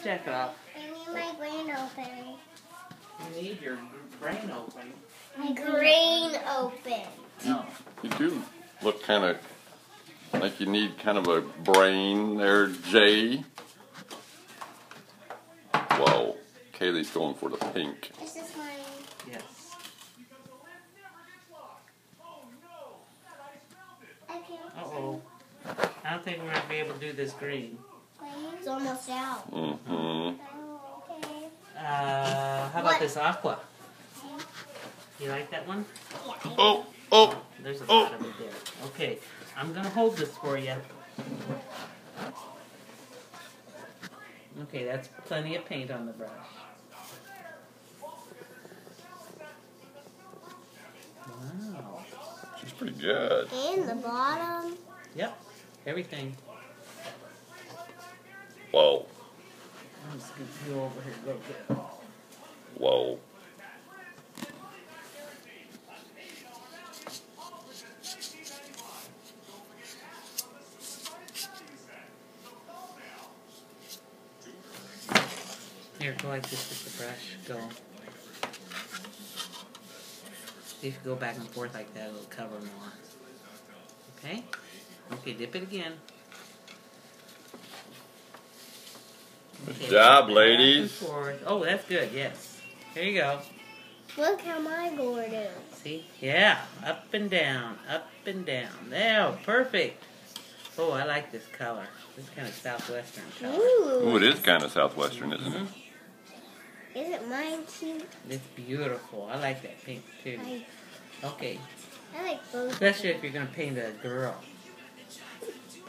check off. I need my brain open. You need your brain open. My brain open. No. You do look kind of like you need kind of a brain there, Jay. Whoa. Kaylee's going for the pink. This is mine. Yes. Uh-oh. I don't think we're going to be able to do this green. It's almost out. Mm-hmm. Oh, okay. How about this aqua? You like that one? Yeah. Oh. There's a lot of it there. Okay, I'm going to hold this for you. Okay, that's plenty of paint on the brush. Wow. She's pretty good. And the bottom. Yep, everything. Whoa. I'm just going to go over here a little bit. Whoa. Here, go like this with the brush. Go. See if you go back and forth like that, it'll cover more. Okay? Okay, dip it again. Good job, ladies. Back and forth. Oh, that's good, yes. Here you go. Look how my gourd is. See? Yeah. Up and down. Up and down. There. Perfect. Oh, I like this color. This kind of southwestern color. Ooh, it is kind of southwestern, isn't it? Is it mine too? It's beautiful. I like that pink too. Okay. I like both. Especially if you're going to paint a girl.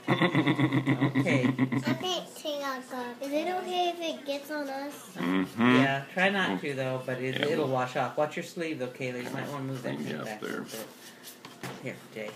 Okay. I painting on God. Is it okay if it gets on us? Mm-hmm. Yeah, try not to though, but it'll wash off. Watch your sleeve though, Kaylee. You might want to move that Yeah, thing back a there. little bit. Here, Jay.